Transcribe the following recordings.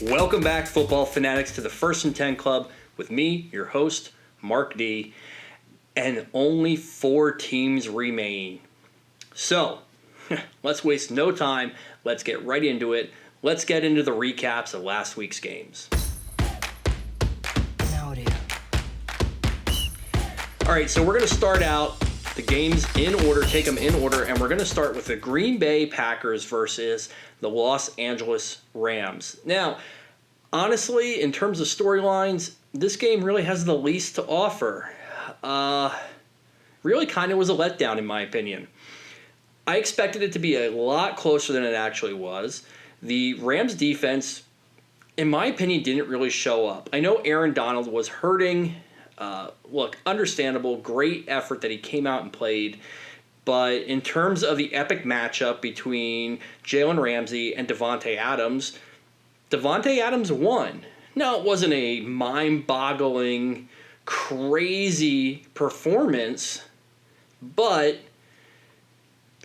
Welcome back, football fanatics, to the First and 10 Club with me, your host, Mark D. And only 4 teams remain. So, let's waste no time. Let's get right into it. Let's get into the recaps of last week's games. All right, so we're going to start out the games in order, take them in order, and we're going to start with the Green Bay Packers versus the Los Angeles Rams. Now, honestly, in terms of storylines, this game really has the least to offer. Really kind of was a letdown, in my opinion. I expected it to be a lot closer than it actually was. The Rams defense, in my opinion, didn't really show up. I know Aaron Donald was hurting. Look, understandable, great effort that he came out and played. But in terms of the epic matchup between Jalen Ramsey and Davante Adams won. Now, it wasn't a mind-boggling, crazy performance, but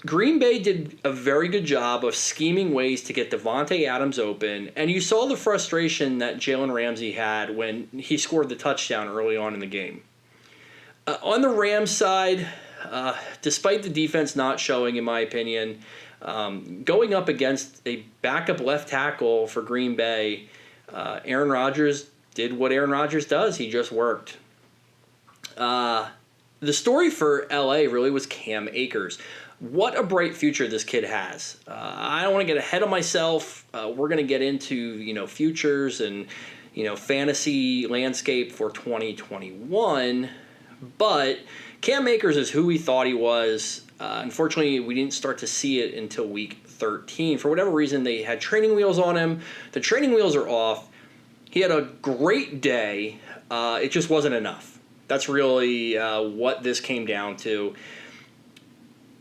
Green Bay did a very good job of scheming ways to get Davante Adams open, and you saw the frustration that Jalen Ramsey had when he scored the touchdown early on in the game. On the Rams side, despite the defense not showing, in my opinion, going up against a backup left tackle for Green Bay, Aaron Rodgers did what Aaron Rodgers does. He just worked. The story for LA really was Cam Akers. What a bright future this kid has. I don't want to get ahead of myself. We're going to get into, futures and, fantasy landscape for 2021. But Cam Akers is who we thought he was. Unfortunately, we didn't start to see it until week 13. For whatever reason, they had training wheels on him. The training wheels are off. He had a great day. It just wasn't enough. That's really what this came down to.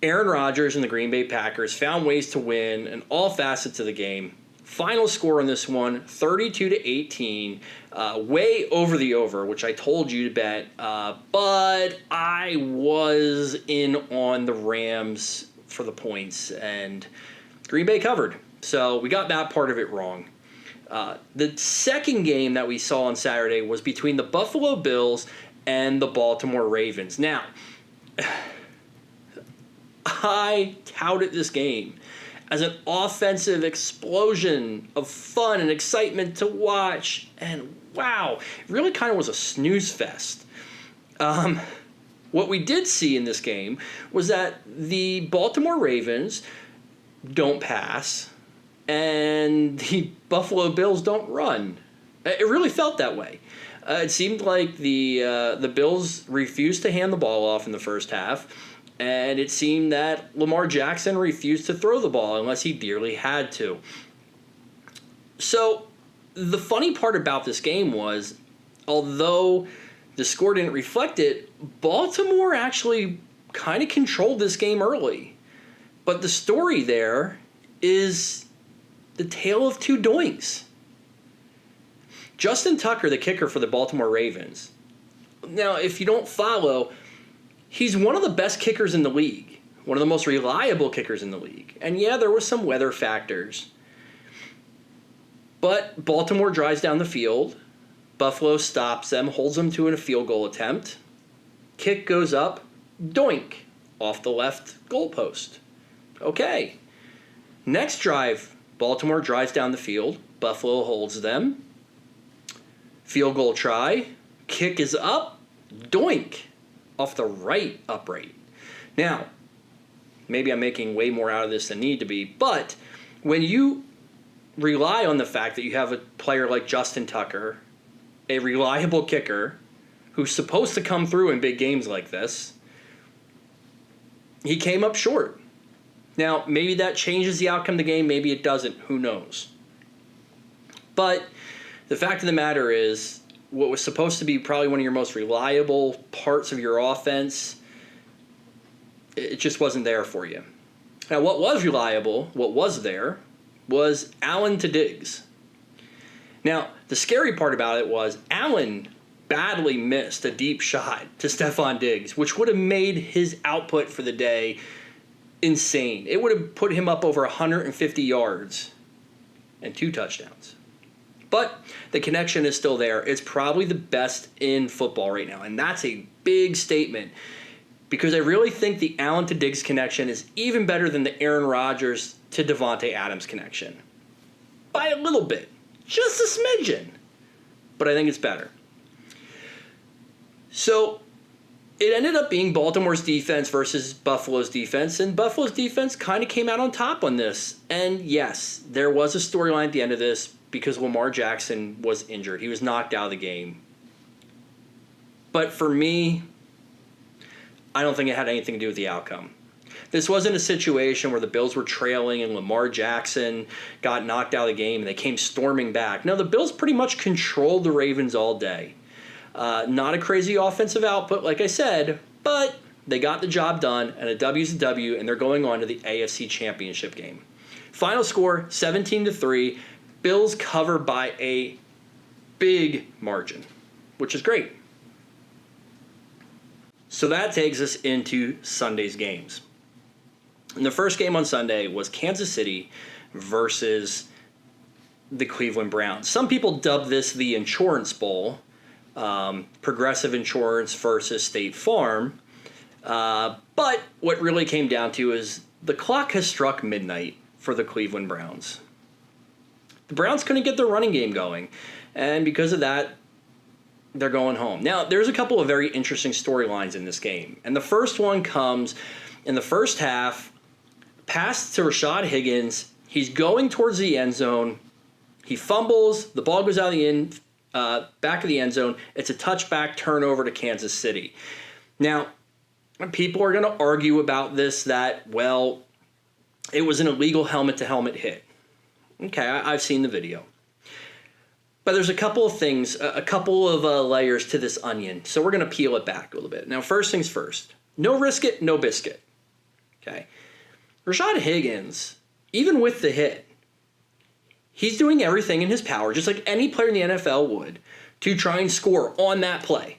Aaron Rodgers and the Green Bay Packers found ways to win in all facets of the game. Final score on this one, 32-18, way over the over, which I told you to bet. But I was in on the Rams for the points, and Green Bay covered. So we got that part of it wrong. The second game that we saw on Saturday was between the Buffalo Bills and the Baltimore Ravens. Now, I touted this game as an offensive explosion of fun and excitement to watch. And wow, it really kind of was a snooze fest. What we did see in this game was that the Baltimore Ravens don't pass and the Buffalo Bills don't run. It really felt that way. It seemed like the Bills refused to hand the ball off in the first half. And it seemed that Lamar Jackson refused to throw the ball unless he dearly had to. So the funny part about this game was, although the score didn't reflect it, Baltimore actually kind of controlled this game early. But the story there is the tale of two doinks. Justin Tucker, the kicker for the Baltimore Ravens. Now, if you don't follow, he's one of the best kickers in the league, one of the most reliable kickers in the league. And yeah, there were some weather factors. But Baltimore drives down the field. Buffalo stops them, holds them to a field goal attempt. Kick goes up, doink, off the left goalpost. Okay. Next drive, Baltimore drives down the field. Buffalo holds them. Field goal try. Kick is up, doink, off the right upright. Now, maybe I'm making way more out of this than need to be, but when you rely on the fact that you have a player like Justin Tucker, a reliable kicker, who's supposed to come through in big games like this, he came up short. Now, maybe that changes the outcome of the game, maybe it doesn't, who knows. But the fact of the matter is, what was supposed to be probably one of your most reliable parts of your offense, it just wasn't there for you. Now, what was reliable, what was there, was Allen to Diggs. Now, the scary part about it was Allen badly missed a deep shot to Stephon Diggs, which would have made his output for the day insane. It would have put him up over 150 yards and 2 touchdowns. But the connection is still there. It's probably the best in football right now, and that's a big statement because I really think the Allen to Diggs connection is even better than the Aaron Rodgers to Devontae Adams connection. By a little bit. Just a smidgen. But I think it's better. So it ended up being Baltimore's defense versus Buffalo's defense, and Buffalo's defense kind of came out on top on this. And yes, there was a storyline at the end of this because Lamar Jackson was injured. He was knocked out of the game. But for me, I don't think it had anything to do with the outcome. This wasn't a situation where the Bills were trailing and Lamar Jackson got knocked out of the game and they came storming back. No, the Bills pretty much controlled the Ravens all day. Not a crazy offensive output, like I said, but they got the job done, and a W's a W, and they're going on to the AFC Championship game. Final score, 17-3. Bills cover by a big margin, which is great. So that takes us into Sunday's games. And the first game on Sunday was Kansas City versus the Cleveland Browns. Some people dub this the Insurance Bowl, Progressive Insurance versus State Farm. But what really came down to is the clock has struck midnight for the Cleveland Browns. The Browns couldn't get their running game going, and because of that, they're going home. Now, there's a couple of very interesting storylines in this game, and the first one comes in the first half. Pass to Rashad Higgins. He's going towards the end zone. He fumbles. The ball goes out of the back of the end zone. It's a touchback turnover to Kansas City. Now, people are going to argue about this that, well, it was an illegal helmet-to-helmet hit. Okay, I've seen the video. But there's a couple of things, a couple of layers to this onion. So we're going to peel it back a little bit. Now, first things first. No risk it, no biscuit. Okay. Rashad Higgins, even with the hit, he's doing everything in his power, just like any player in the NFL would, to try and score on that play.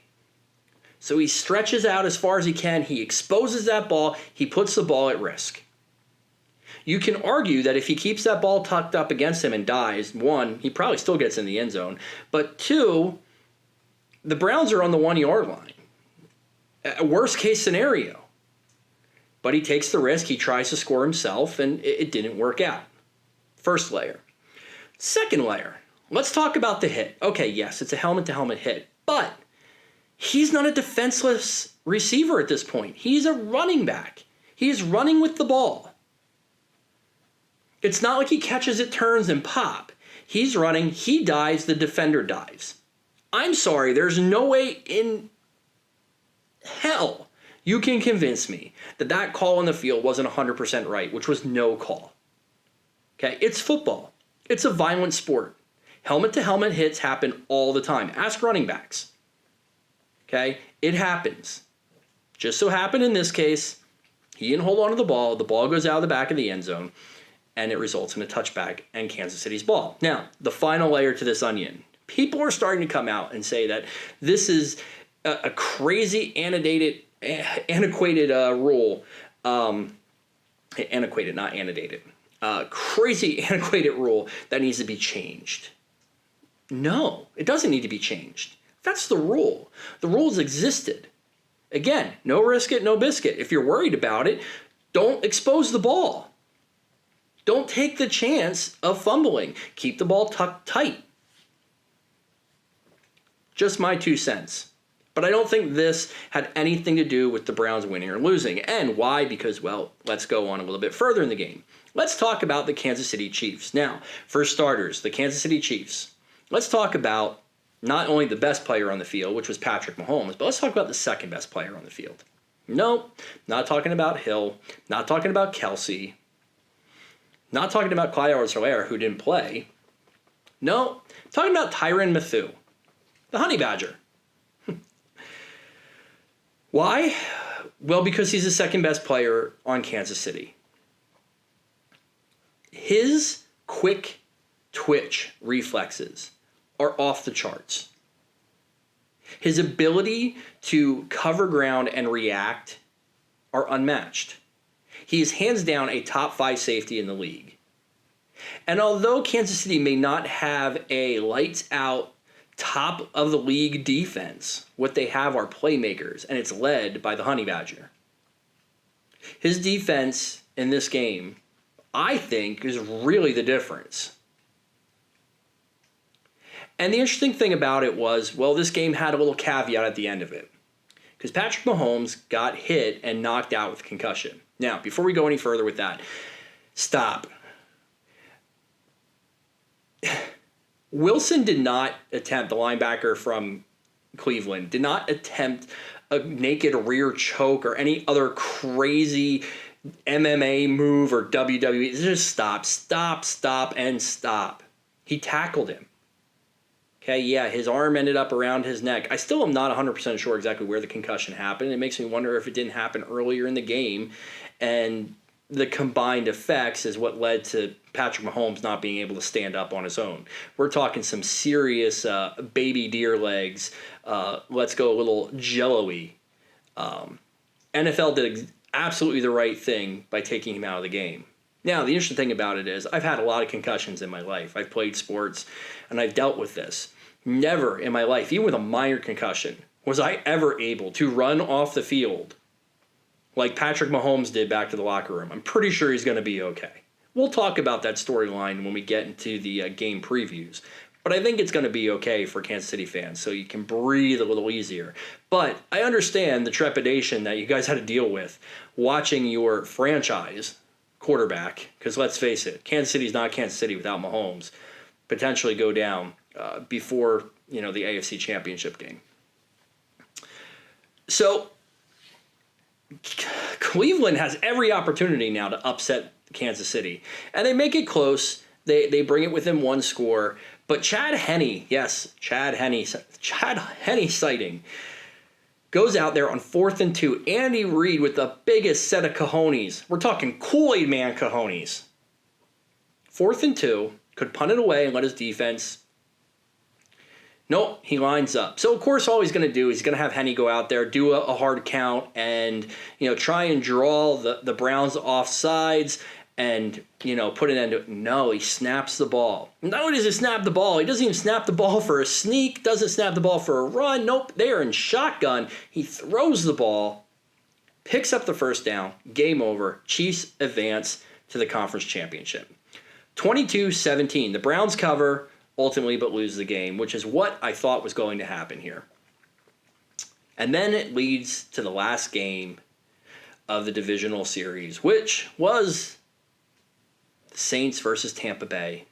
So he stretches out as far as he can. He exposes that ball. He puts the ball at risk. You can argue that if he keeps that ball tucked up against him and dies, one, he probably still gets in the end zone. But two, the Browns are on the 1-yard line. A worst case scenario. But he takes the risk. He tries to score himself, and it didn't work out. First layer. Second layer. Let's talk about the hit. Okay, yes, it's a helmet-to-helmet hit. But he's not a defenseless receiver at this point. He's a running back. He's running with the ball. It's not like he catches it, turns, and pop. He's running. He dives. The defender dives. I'm sorry. There's no way in hell you can convince me that that call on the field wasn't 100% right, which was no call. Okay, it's football. It's a violent sport. Helmet-to-helmet hits happen all the time. Ask running backs. Okay, it happens. Just so happened in this case, he didn't hold on to the ball goes out of the back of the end zone, and it results in a touchback and Kansas City's ball. Now, the final layer to this onion. People are starting to come out and say that this is a crazy antiquated rule. Antiquated, not annotated. Crazy antiquated rule that needs to be changed. No, it doesn't need to be changed. That's the rule. The rules existed. Again, no risk it, no biscuit. If you're worried about it, don't expose the ball. Don't take the chance of fumbling. Keep the ball tucked tight. Just my 2 cents. But I don't think this had anything to do with the Browns winning or losing. And why? Because, well, let's go on a little bit further in the game. Let's talk about the Kansas City Chiefs. Now, for starters, the Kansas City Chiefs. Let's talk about not only the best player on the field, which was Patrick Mahomes, but let's talk about the second best player on the field. No, not talking about Hill, not talking about Kelsey, not talking about Clyde Edwards-Helaire, who didn't play. No, talking about Tyrann Mathieu, the Honey Badger. Why? Well, because he's the second best player on Kansas City. His quick twitch reflexes are off the charts. His ability to cover ground and react are unmatched. He is hands down a top 5 safety in the league. And although Kansas City may not have a lights-out, top-of-the-league defense, what they have are playmakers, and it's led by the Honey Badger. His defense in this game, I think, is really the difference. And the interesting thing about it was, well, this game had a little caveat at the end of it. Because Patrick Mahomes got hit and knocked out with concussion. Now, before we go any further with that, stop. Wilson did not attempt, the linebacker from Cleveland, did not attempt a naked rear choke or any other crazy MMA move or WWE. Just stop, and stop. He tackled him. Okay, yeah, his arm ended up around his neck. I still am not 100% sure exactly where the concussion happened. It makes me wonder if it didn't happen earlier in the game, and the combined effects is what led to Patrick Mahomes not being able to stand up on his own. We're talking some serious baby deer legs. Let's go a little jello-y. NFL did absolutely the right thing by taking him out of the game. Now, the interesting thing about it is I've had a lot of concussions in my life. I've played sports, and I've dealt with this. Never in my life, even with a minor concussion, was I ever able to run off the field like Patrick Mahomes did back to the locker room. I'm pretty sure he's going to be okay. We'll talk about that storyline when we get into the game previews. But I think it's going to be okay for Kansas City fans, so you can breathe a little easier. But I understand the trepidation that you guys had to deal with watching your franchise quarterback, because let's face it, Kansas City's not Kansas City without Mahomes, potentially go down before the AFC Championship game. So Cleveland has every opportunity now to upset Kansas City, and they make it close. They bring it within one score, but Chad Henne sighting, goes out there on 4th and 2. Andy Reid with the biggest set of cojones. We're talking Kool-Aid Man cojones. 4th and 2, could punt it away and let his defense. Nope, he lines up. So, of course, all he's going to do is he's going to have Henne go out there, do a hard count, and try and draw the Browns off sides and put an end to it. No, he snaps the ball. Not only does he snap the ball, he doesn't even snap the ball for a sneak, doesn't snap the ball for a run. Nope, they are in shotgun. He throws the ball, picks up the first down, game over. Chiefs advance to the conference championship. 22-17. The Browns cover ultimately but lose the game, which is what I thought was going to happen here. And then it leads to the last game of the divisional series, which was the Saints versus Tampa Bay.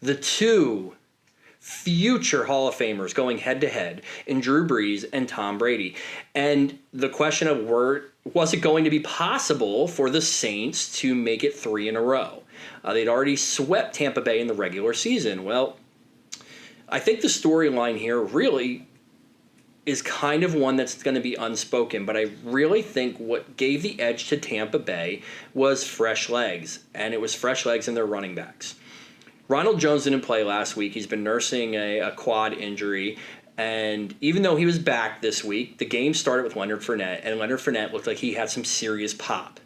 The two future Hall of Famers going head-to-head in Drew Brees and Tom Brady. And the question of was it going to be possible for the Saints to make it 3 in a row? They'd already swept Tampa Bay in the regular season. Well, I think the storyline here really is kind of one that's going to be unspoken, but I really think what gave the edge to Tampa Bay was fresh legs, and it was fresh legs in their running backs. Ronald Jones didn't play last week. He's been nursing a quad injury, and even though he was back this week, the game started with Leonard Fournette, and Leonard Fournette looked like he had some serious pop.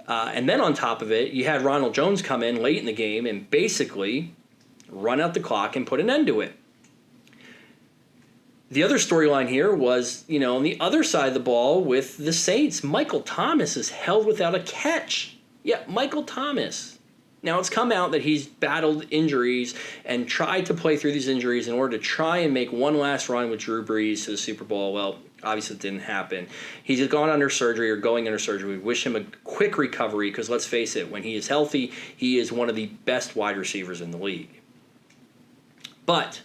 And then on top of it, you had Ronald Jones come in late in the game and basically run out the clock and put an end to it. The other storyline here was, on the other side of the ball with the Saints, Michael Thomas is held without a catch. Yeah, Michael Thomas. Now, it's come out that he's battled injuries and tried to play through these injuries in order to try and make one last run with Drew Brees to the Super Bowl. Well, obviously it didn't happen. He's gone under surgery or going under surgery. We wish him a quick recovery because, let's face it, when he is healthy, he is one of the best wide receivers in the league. But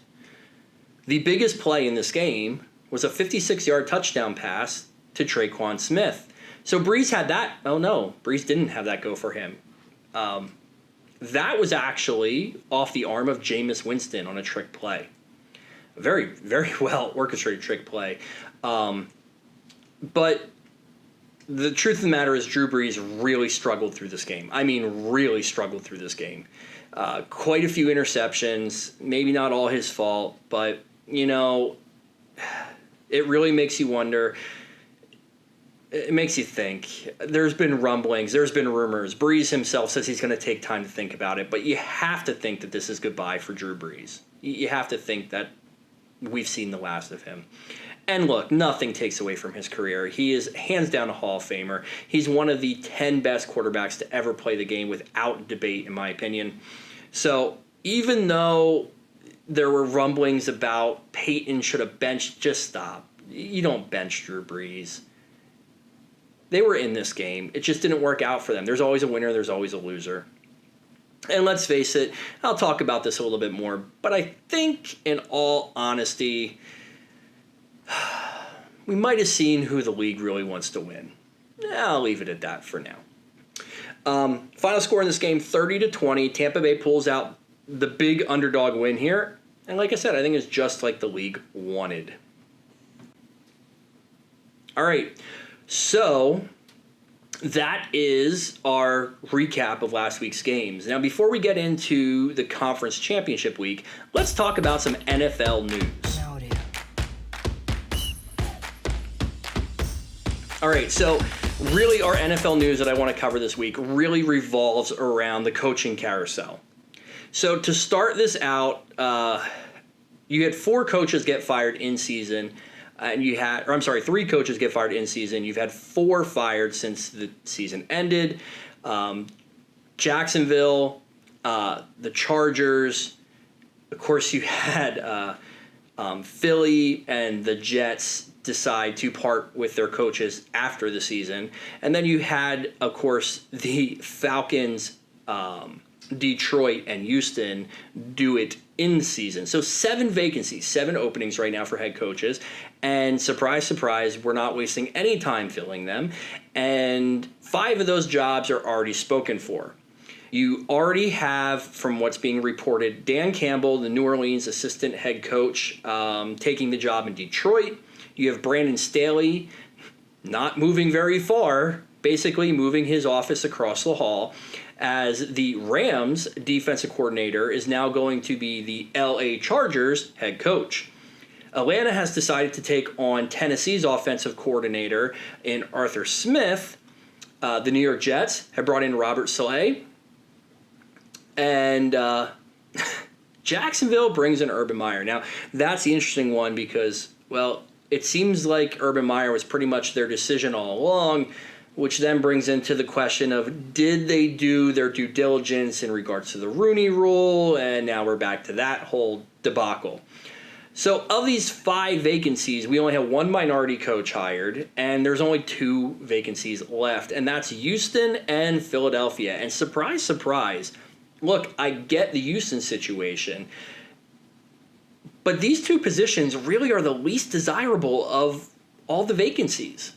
the biggest play in this game was a 56-yard touchdown pass to Traquan Smith. So Brees had that. Oh, no, Brees didn't have that go for him. That was actually off the arm of Jameis Winston on a trick play. Very, very well orchestrated trick play. But the truth of the matter is Drew Brees really struggled through this game. I mean, really struggled through this game. Quite a few interceptions, maybe not all his fault, but, it really makes you wonder. it makes you think. There's been rumblings. There's been rumors. Brees himself says he's going to take time to think about it. But you have to think that this is goodbye for Drew Brees. You have to think that we've seen the last of him. And look, nothing takes away from his career. He is hands down a Hall of Famer. He's one of the 10 best quarterbacks to ever play the game without debate, in my opinion. So even though there were rumblings about Peyton should have benched, just stop. You don't bench Drew Brees. They were in this game. It just didn't work out for them. There's always a winner. There's always a loser. And let's face it, I'll talk about this a little bit more, but I think, in all honesty, we might have seen who the league really wants to win. I'll leave it at that for now. Final score in this game, 30-20. Tampa Bay pulls out the big underdog win here. And like I said, I think it's just like the league wanted. All right, so that is our recap of last week's games. Now, before we get into the conference championship week, let's talk about some NFL news. All right, so really our NFL news that I want to cover this week really revolves around the coaching carousel. So to start this out, you had 4 coaches get fired in season. And 3 coaches get fired in season. You've had 4 fired since the season ended. Jacksonville, the Chargers. Of course, you had Philly and the Jets decide to part with their coaches after the season. And then you had, of course, the Falcons, Detroit, and Houston do it in season. So 7 vacancies, 7 openings right now for head coaches. And surprise, surprise, we're not wasting any time filling them. And 5 of those jobs are already spoken for. You already have, from what's being reported, Dan Campbell, the New Orleans assistant head coach, taking the job in Detroit. You have Brandon Staley not moving very far, basically moving his office across the hall, as the Rams defensive coordinator is now going to be the LA Chargers head coach. Atlanta has decided to take on Tennessee's offensive coordinator in Arthur Smith. The New York Jets have brought in Robert Saleh. And Jacksonville brings in Urban Meyer. Now, that's the interesting one because, well, it seems like Urban Meyer was pretty much their decision all along, which then brings into the question of, did they do their due diligence in regards to the Rooney Rule? And now we're back to that whole debacle. So of these 5 vacancies, we only have 1 minority coach hired, and there's only 2 vacancies left, and that's Houston and Philadelphia. And surprise, surprise, look, I get the Houston situation, but these 2 positions really are the least desirable of all the vacancies.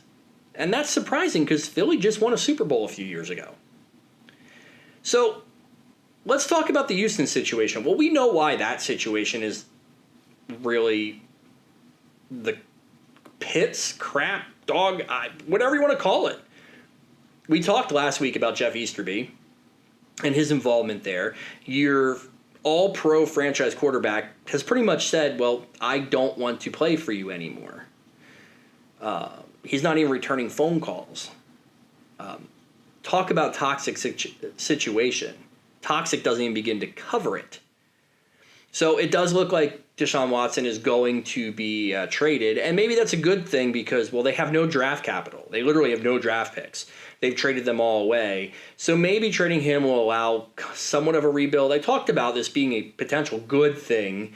And that's surprising because Philly just won a Super Bowl a few years ago. So let's talk about the Houston situation. Well, we know why that situation is really the pits, crap, dog, whatever you want to call it. We talked last week about Jeff Easterby and his involvement there. Your all-pro franchise quarterback has pretty much said, well, I don't want to play for you anymore. He's not even returning phone calls. Talk about toxic situation. Toxic doesn't even begin to cover it. So it does look like Deshaun Watson is going to be traded, and maybe that's a good thing because, well, they have no draft capital. They literally have no draft picks. They've traded them all away. So maybe trading him will allow somewhat of a rebuild. I talked about this being a potential good thing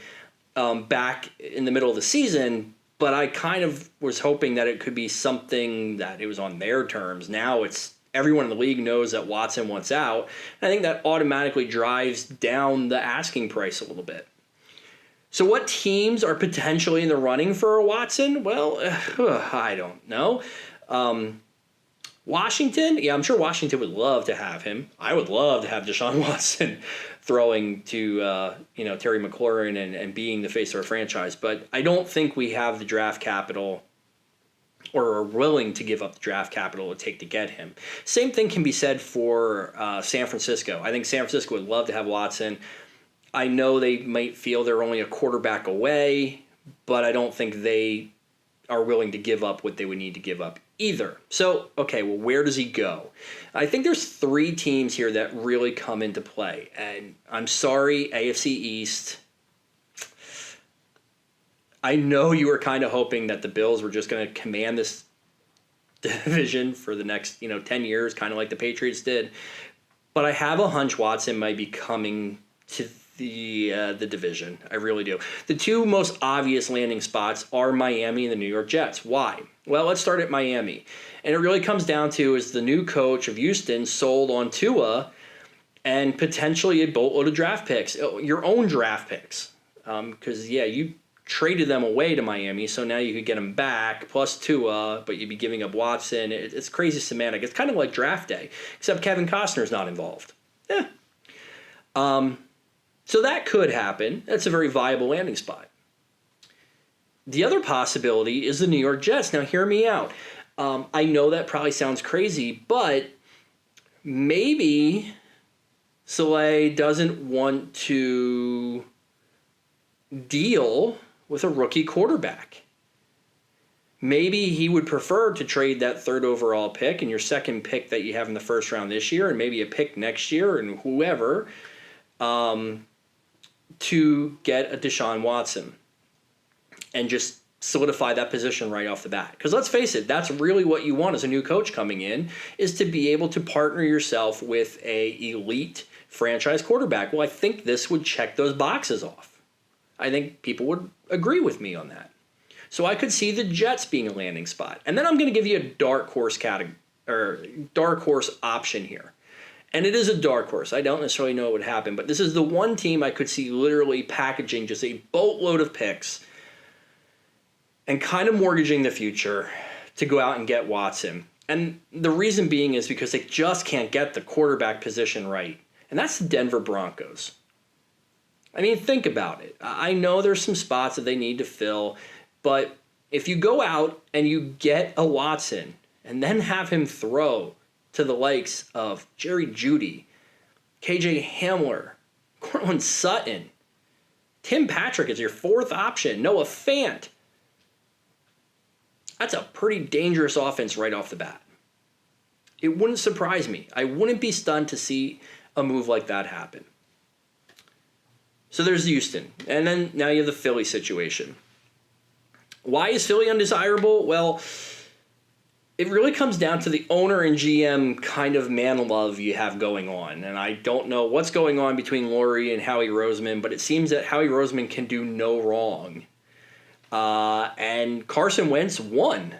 back in the middle of the season, but I kind of was hoping that it could be something that it was on their terms. Now it's everyone in the league knows that Watson wants out. And I think that automatically drives down the asking price a little bit. So what teams are potentially in the running for Watson? Well, I don't know. Washington? Yeah, I'm sure Washington would love to have him. I would love to have Deshaun Watson throwing to Terry McLaurin and being the face of our franchise. But I don't think we have the draft capital or are willing to give up the draft capital it would take to get him. Same thing can be said for San Francisco. I think San Francisco would love to have Watson. I know they might feel they're only a quarterback away, but I don't think they are willing to give up what they would need to give up either. So, okay, well, where does he go? I think there's 3 teams here that really come into play. And I'm sorry, AFC East. I know you were kind of hoping that the Bills were just going to command this division for the next, 10 years, kind of like the Patriots did. But I have a hunch Watson might be coming to the division. I really do. The 2 most obvious landing spots are Miami and the New York Jets. Why? Well, let's start at Miami. And it really comes down to is the new coach of Houston sold on Tua and potentially a boatload of draft picks, your own draft picks. Because, you traded them away to Miami, so now you could get them back, plus Tua, but you'd be giving up Watson. It's crazy semantic. It's kind of like draft day, except Kevin Costner's not involved. So that could happen. That's a very viable landing spot. The other possibility is the New York Jets. Now, hear me out. I know that probably sounds crazy, but maybe Saleh doesn't want to deal with a rookie quarterback. Maybe he would prefer to trade that 3rd overall pick and your 2nd pick that you have in the 1st round this year and maybe a pick next year and whoever to get a Deshaun Watson and just solidify that position right off the bat. Because let's face it, that's really what you want as a new coach coming in, is to be able to partner yourself with a elite franchise quarterback. Well, I think this would check those boxes off. I think people would agree with me on that. So I could see the Jets being a landing spot. And then I'm going to give you a dark horse option here. And it is a dark horse. I don't necessarily know what would happen, but this is the one team I could see literally packaging just a boatload of picks and kind of mortgaging the future to go out and get Watson. And the reason being is because they just can't get the quarterback position right. And that's the Denver Broncos. I mean, think about it. I know there's some spots that they need to fill, but if you go out and you get a Watson and then have him throw to the likes of Jerry Jeudy, KJ Hamler, Cortland Sutton, Tim Patrick is your 4th option, Noah Fant, that's a pretty dangerous offense right off the bat. It wouldn't surprise me. I wouldn't be stunned to see a move like that happen. So there's Houston. And then now you have the Philly situation. Why is Philly undesirable? Well, it really comes down to the owner and GM kind of man love you have going on. And I don't know what's going on between Lurie and Howie Roseman, but it seems that Howie Roseman can do no wrong. And Carson Wentz won.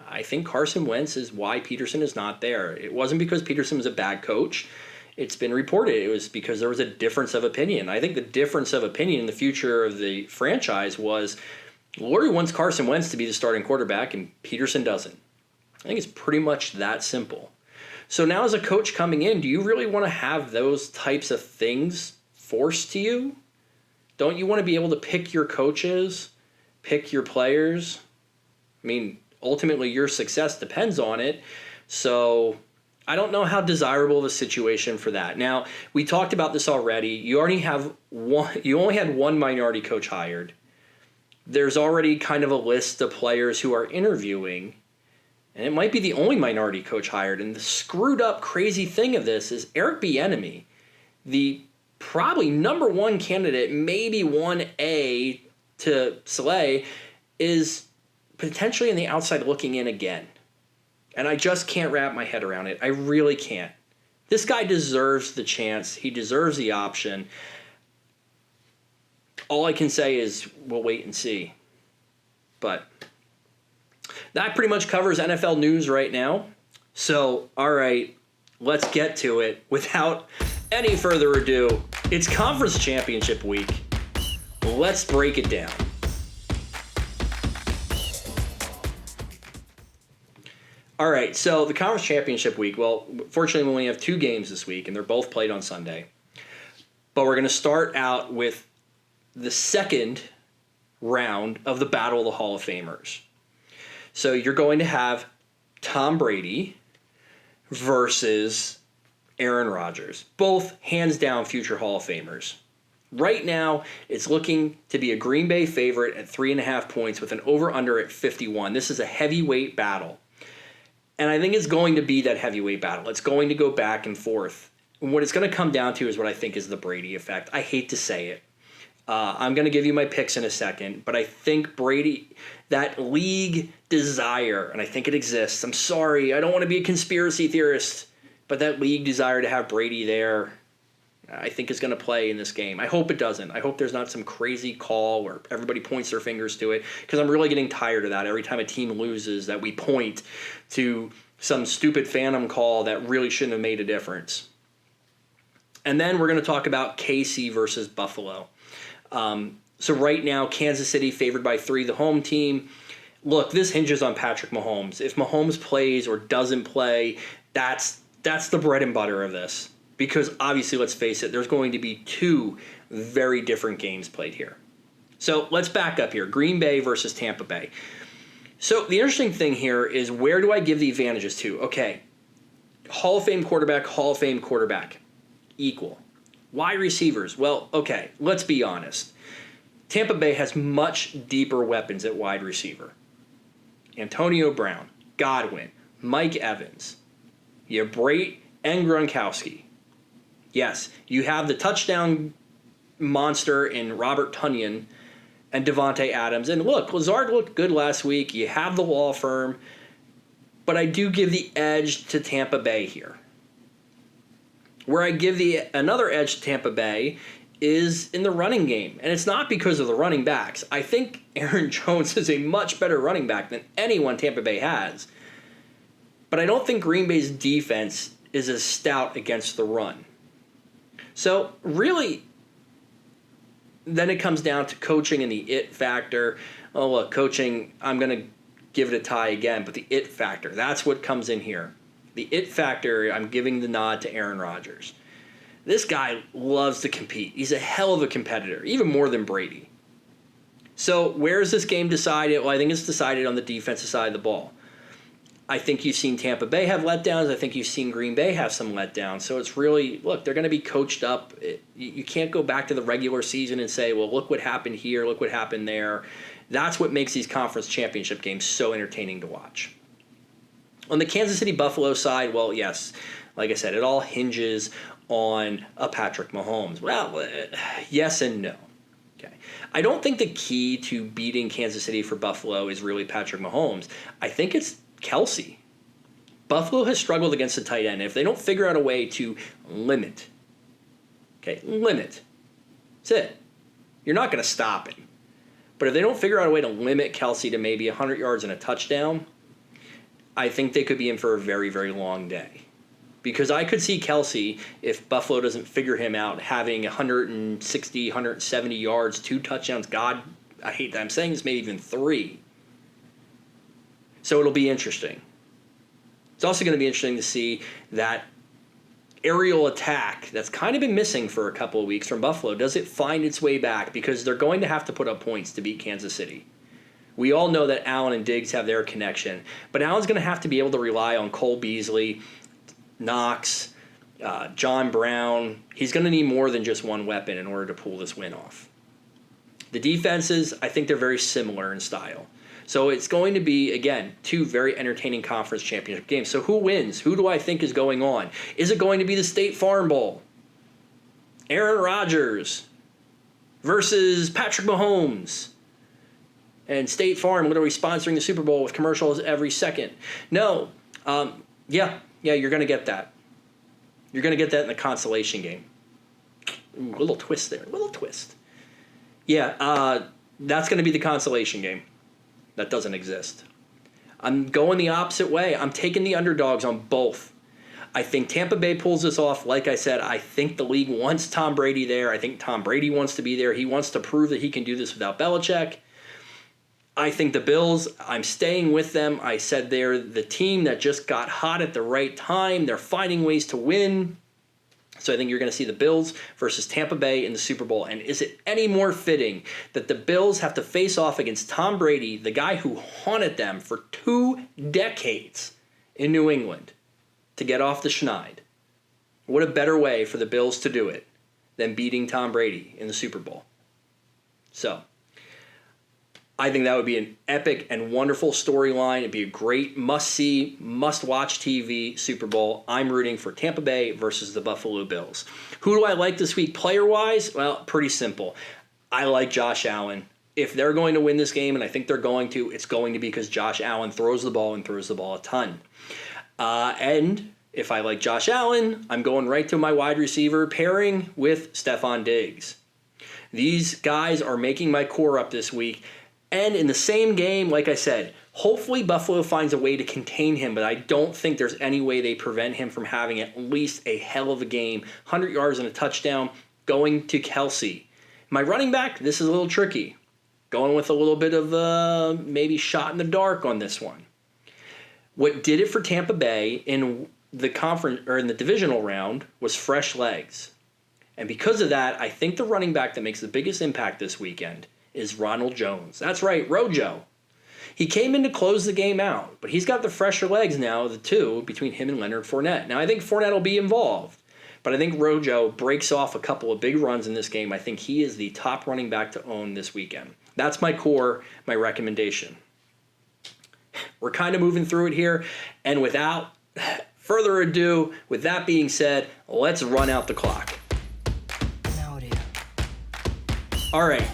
I think Carson Wentz is why Peterson is not there. It wasn't because Peterson was a bad coach. It's been reported it was because there was a difference of opinion. I think the difference of opinion in the future of the franchise was Lurie wants Carson Wentz to be the starting quarterback and Peterson doesn't. I think it's pretty much that simple. So now as a coach coming in, do you really want to have those types of things forced to you? Don't you want to be able to pick your coaches, pick your players? I mean, ultimately your success depends on it. So I don't know how desirable of a situation for that. Now, we talked about this already. You only had one minority coach hired. There's already kind of a list of players who are interviewing, and it might be the only minority coach hired. And the screwed up crazy thing of this is Eric Bienemy, the probably number 1 candidate, maybe 1A to Saleh, is potentially on the outside looking in again. And I just can't wrap my head around it. I really can't. This guy deserves the chance. He deserves the option. All I can say is we'll wait and see. But that pretty much covers NFL news right now. So, all right, let's get to it. Without any further ado, it's Conference Championship Week. Let's break it down. All right, so the Conference Championship Week, well, fortunately we only have 2 games this week, and they're both played on Sunday. But we're going to start out with the second round of the Battle of the Hall of Famers. So you're going to have Tom Brady versus Aaron Rodgers, both hands down future Hall of Famers. Right now, it's looking to be a Green Bay favorite at 3.5 points with an over-under at 51. This is a heavyweight battle. And I think it's going to be that heavyweight battle. It's going to go back and forth. And what it's going to come down to is what I think is the Brady effect. I hate to say it. I'm going to give you my picks in a second, but I think Brady, that league desire, and I think it exists. I'm sorry, I don't want to be a conspiracy theorist, but that league desire to have Brady there, I think is going to play in this game. I hope it doesn't. I hope there's not some crazy call where everybody points their fingers to it, because I'm really getting tired of that. Every time a team loses, that we point to some stupid phantom call that really shouldn't have made a difference. And then we're going to talk about KC versus Buffalo. So right now, Kansas City favored by 3, the home team. Look, this hinges on Patrick Mahomes. If Mahomes plays or doesn't play, that's the bread and butter of this. Because obviously, let's face it, there's going to be 2 very different games played here. So let's back up here. Green Bay versus Tampa Bay. So the interesting thing here is, where do I give the advantages to? Okay, Hall of Fame quarterback, equal. Wide receivers, well, okay, let's be honest. Tampa Bay has much deeper weapons at wide receiver. Antonio Brown, Godwin, Mike Evans. You have Brate and Gronkowski. Yes, you have the touchdown monster in Robert Tonyan and Devontae Adams. And look, Lazard looked good last week. You have the law firm. But I do give the edge to Tampa Bay here. Where I give another edge to Tampa Bay is in the running game. And it's not because of the running backs. I think Aaron Jones is a much better running back than anyone Tampa Bay has. But I don't think Green Bay's defense is as stout against the run. So really, then it comes down to coaching and the it factor. Oh, look, coaching, I'm going to give it a tie again. But the it factor, that's what comes in here. The it factor, I'm giving the nod to Aaron Rodgers. This guy loves to compete. He's a hell of a competitor, even more than Brady. So where is this game decided? Well, I think it's decided on the defensive side of the ball. I think you've seen Tampa Bay have letdowns. I think you've seen Green Bay have some letdowns. So it's really, look, they're going to be coached up. You can't go back to the regular season and say, well, look what happened here, look what happened there. That's what makes these conference championship games so entertaining to watch. On the Kansas City-Buffalo side, well, yes, like I said, it all hinges on a Patrick Mahomes. Well, yes and no. Okay, I don't think the key to beating Kansas City for Buffalo is really Patrick Mahomes. I think it's Kelsey. Buffalo has struggled against the tight end. If they don't figure out a way to limit, that's it. You're not going to stop him. But if they don't figure out a way to limit Kelsey to maybe 100 yards and a touchdown, I think they could be in for a very, very long day. Because I could see Kelsey, if Buffalo doesn't figure him out, having 160, 170 yards, 2 touchdowns. God, I hate that I'm saying this, maybe even 3. So it'll be interesting. It's also going to be interesting to see that aerial attack that's kind of been missing for a couple of weeks from Buffalo. Does it find its way back? Because they're going to have to put up points to beat Kansas City. We all know that Allen and Diggs have their connection. But Allen's going to have to be able to rely on Cole Beasley, Knox, John Brown. He's going to need more than just one weapon in order to pull this win off. The defenses, I think they're very similar in style. So it's going to be, again, 2 very entertaining conference championship games. So who wins? Who do I think is going on? Is it going to be the State Farm Bowl? Aaron Rodgers versus Patrick Mahomes? And State Farm literally sponsoring the Super Bowl with commercials every second. No. Yeah, you're going to get that. You're going to get that in the consolation game. Ooh, a little twist there. A little twist. Yeah, that's going to be the consolation game. That doesn't exist. I'm going the opposite way. I'm taking the underdogs on both. I think Tampa Bay pulls this off. Like I said, I think the league wants Tom Brady there. I think Tom Brady wants to be there. He wants to prove that he can do this without Belichick. I think the Bills, I'm staying with them. I said they're the team that just got hot at the right time. They're finding ways to win. So I think you're going to see the Bills versus Tampa Bay in the Super Bowl. And is it any more fitting that the Bills have to face off against Tom Brady, the guy who haunted them for 2 decades in New England, to get off the schneid? What a better way for the Bills to do it than beating Tom Brady in the Super Bowl. So I think that would be an epic and wonderful storyline. It'd be a great must-see, must-watch TV Super Bowl. I'm rooting for Tampa Bay versus the Buffalo Bills. Who do I like this week player-wise? Well, pretty simple. I like Josh Allen. If they're going to win this game, and I think they're going to, it's going to be because Josh Allen throws the ball and throws the ball a ton. And if I like Josh Allen, I'm going right to my wide receiver pairing with Stephon Diggs. These guys are making my core up this week. And in the same game, like I said, hopefully Buffalo finds a way to contain him, but I don't think there's any way they prevent him from having at least a hell of a game. 100 yards and a touchdown going to Kelsey. My running back, this is a little tricky. Going with a little bit of maybe shot in the dark on this one. What did it for Tampa Bay in the conference or in the divisional round was fresh legs. And because of that, I think the running back that makes the biggest impact this weekend is Ronald Jones. That's right, Rojo. He came in to close the game out, but he's got the fresher legs now, the two, between him and Leonard Fournette. Now, I think Fournette will be involved, but I think Rojo breaks off a couple of big runs in this game. I think he is the top running back to own this weekend. That's my core, my recommendation. We're kind of moving through it here, and without further ado, with that being said, let's run out the clock. No, dear. All right.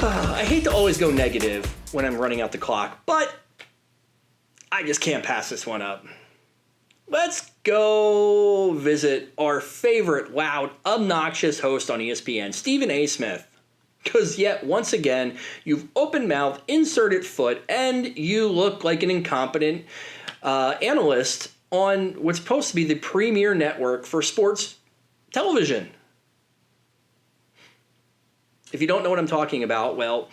I hate to always go negative when I'm running out the clock, but I just can't pass this one up. Let's go visit our favorite, loud, obnoxious host on ESPN, Stephen A. Smith. Because yet, once again, you've open mouth, inserted foot, and you look like an incompetent analyst on what's supposed to be the premier network for sports television. If you don't know what I'm talking about, well,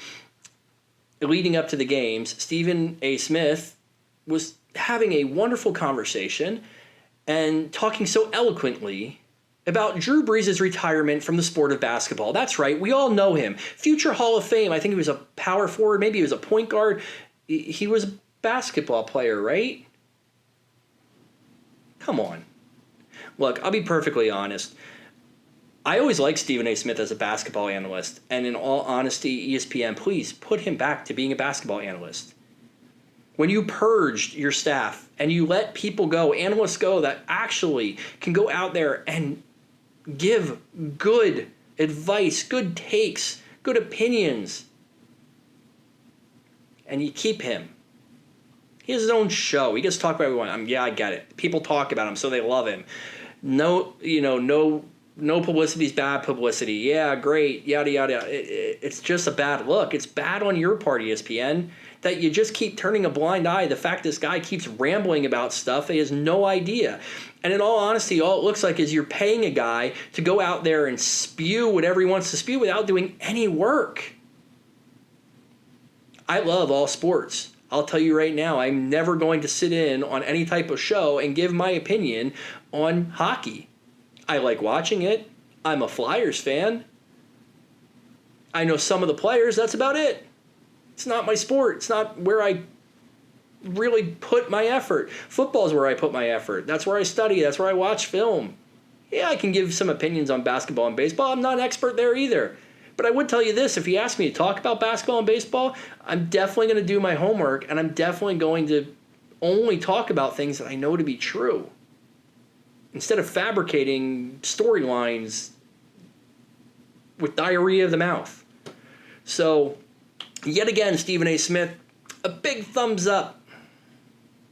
leading up to the games, Stephen A. Smith was having a wonderful conversation and talking so eloquently about Drew Brees' retirement from the sport of basketball. That's right, we all know him. Future Hall of Fame. I think he was a power forward, maybe he was a point guard. He was a basketball player, right? Come on. Look, I'll be perfectly honest. I always liked Stephen A. Smith as a basketball analyst, and in all honesty, ESPN, please put him back to being a basketball analyst. When you purged your staff and you let people go, analysts go that actually can go out there and give good advice, good takes, good opinions, and you keep him. He has his own show. He gets to talk about everyone. Yeah, I get it. People talk about him, so they love him. No publicity is bad publicity. Yeah, great, yada, yada. It's just a bad look. It's bad on your part, ESPN, that you just keep turning a blind eye. The fact this guy keeps rambling about stuff, he has no idea. And in all honesty, all it looks like is you're paying a guy to go out there and spew whatever he wants to spew without doing any work. I love all sports. I'll tell you right now, I'm never going to sit in on any type of show and give my opinion on hockey. I like watching it. I'm a Flyers fan. I know some of the players. That's about it. It's not my sport. It's not where I really put my effort. Football is where I put my effort. That's where I study. That's where I watch film. Yeah, I can give some opinions on basketball and baseball. I'm not an expert there either. But I would tell you this, if you ask me to talk about basketball and baseball, I'm definitely going to do my homework, and I'm definitely going to only talk about things that I know to be true, instead of fabricating storylines with diarrhea of the mouth. So, yet again, Stephen A. Smith, a big thumbs up,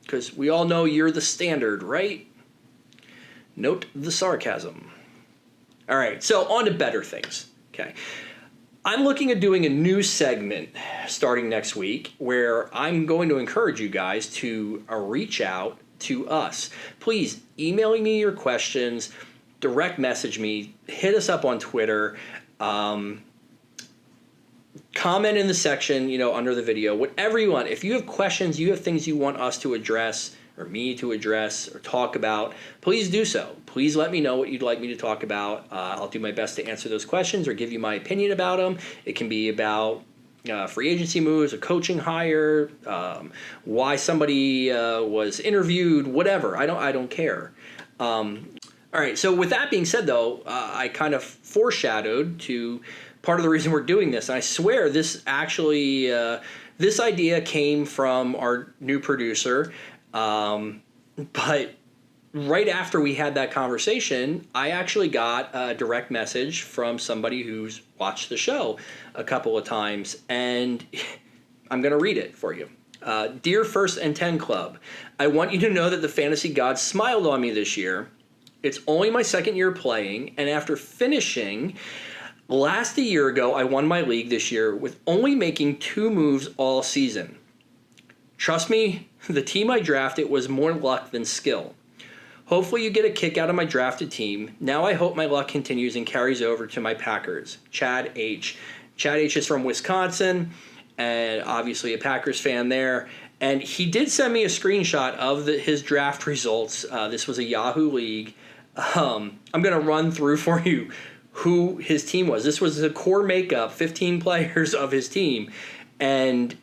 because we all know you're the standard, right? Note the sarcasm. All right, so on to better things, okay? I'm looking at doing a new segment starting next week where I'm going to encourage you guys to reach out to us. Please email me your questions, direct message me, hit us up on Twitter, comment in the section, under the video, whatever you want. If you have questions, you have things you want us to address or me to address or talk about, please do so. Please let me know what you'd like me to talk about. I'll do my best to answer those questions or give you my opinion about them. It can be about free agency moves, a coaching hire, why somebody was interviewed, whatever. I don't care. All right. So with that being said, though, I kind of foreshadowed to part of the reason we're doing this. And I swear this actually, this idea came from our new producer. But right after we had that conversation, I actually got a direct message from somebody who's watched the show a couple of times, and I'm going to read it for you. Dear First and 10 Club, I want you to know that the fantasy gods smiled on me this year. It's only my second year playing, and after finishing last a year ago, I won my league this year with only making 2 moves all season. Trust me, the team I drafted was more luck than skill. Hopefully you get a kick out of my drafted team. Now I hope my luck continues and carries over to my Packers. Chad H. Chad H is from Wisconsin, and obviously a Packers fan there. And he did send me a screenshot of his draft results. This was a Yahoo League. I'm going to run through for you who his team was. This was the core makeup, 15 players of his team. And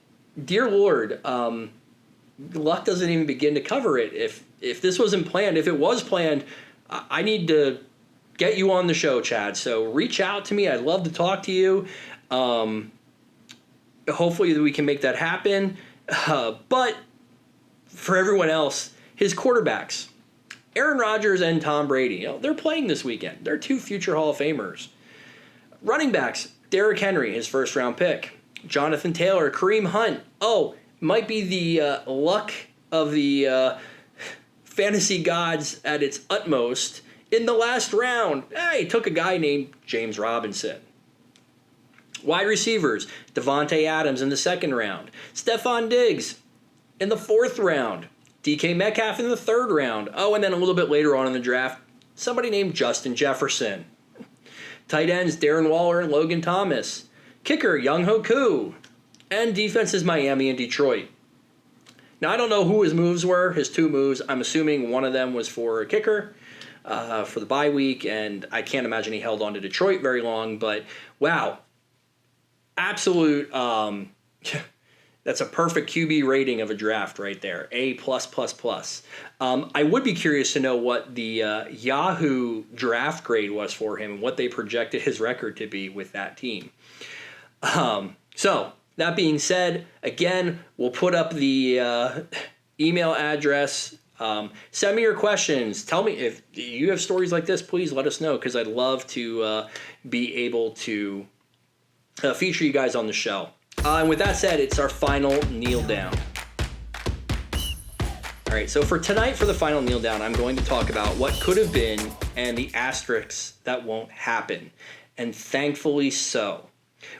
dear Lord, luck doesn't even begin to cover it. If this wasn't planned, if it was planned, I need to get you on the show, Chad. So reach out to me. I'd love to talk to you. Hopefully we can make that happen. But for everyone else, his quarterbacks, Aaron Rodgers and Tom Brady, they're playing this weekend. They're 2 future Hall of Famers. Running backs, Derrick Henry, his first-round pick. Jonathan Taylor, Kareem Hunt. Might be the luck of the fantasy gods at its utmost. In the last round, he took a guy named James Robinson. Wide receivers, Devontae Adams in the 2nd round. Stephon Diggs in the 4th round. DK Metcalf in the 3rd round. And then a little bit later on in the draft, somebody named Justin Jefferson. Tight ends, Darren Waller and Logan Thomas. Kicker, Younghoe Koo. And defenses, Miami and Detroit. Now, I don't know who his moves were, his 2 moves. I'm assuming one of them was for a kicker for the bye week, and I can't imagine he held on to Detroit very long. But, wow, absolute, that's a perfect QB rating of a draft right there, A+++. I would be curious to know what the Yahoo draft grade was for him and what they projected his record to be with that team. So, that being said, again, we'll put up the email address. Send me your questions. Tell me if you have stories like this, please let us know, because I'd love to be able to feature you guys on the show. And with that said, it's our final kneel down. All right, so for tonight, for the final kneel down, I'm going to talk about what could have been and the asterisks that won't happen. And thankfully so.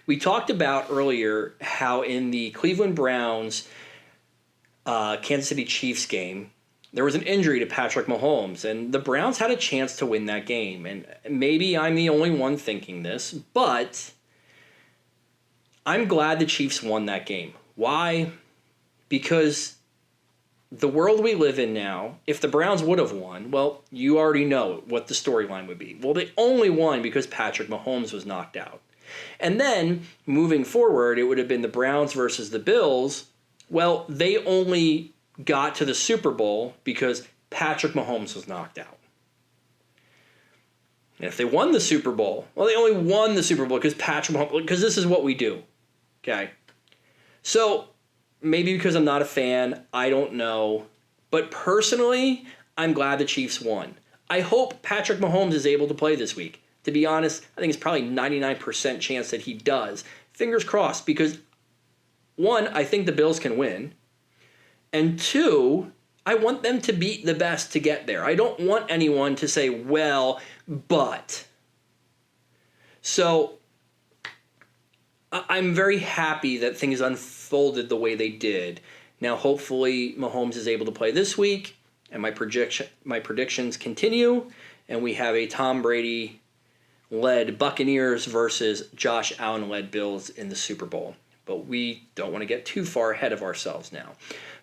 We talked about earlier how in the Cleveland Browns Kansas City Chiefs game, there was an injury to Patrick Mahomes, and the Browns had a chance to win that game. And maybe I'm the only one thinking this, but I'm glad the Chiefs won that game. Why? Because the world we live in now, if the Browns would have won, well, you already know what the storyline would be. Well, they only won because Patrick Mahomes was knocked out. And then, moving forward, it would have been the Browns versus the Bills. Well, they only got to the Super Bowl because Patrick Mahomes was knocked out. And if they won the Super Bowl, well, they only won the Super Bowl because Patrick Mahomes, because this is what we do. Okay? So, maybe because I'm not a fan, I don't know. But personally, I'm glad the Chiefs won. I hope Patrick Mahomes is able to play this week. To be honest, I think it's probably 99% chance that he does. Fingers crossed, because 1, I think the Bills can win. And 2, I want them to beat the best to get there. I don't want anyone to say, well, but. So, I'm very happy that things unfolded the way they did. Now, hopefully, Mahomes is able to play this week, and my predictions continue, and we have a Tom Brady-led Buccaneers versus Josh Allen-led Bills in the Super Bowl. But we don't want to get too far ahead of ourselves now.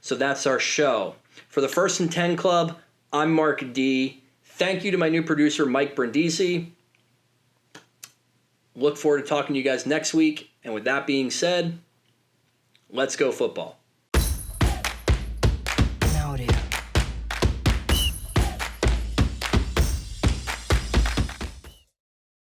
So that's our show. For the First and 10 Club, I'm Mark D. Thank you to my new producer, Mike Brindisi. Look forward to talking to you guys next week. And with that being said, let's go football.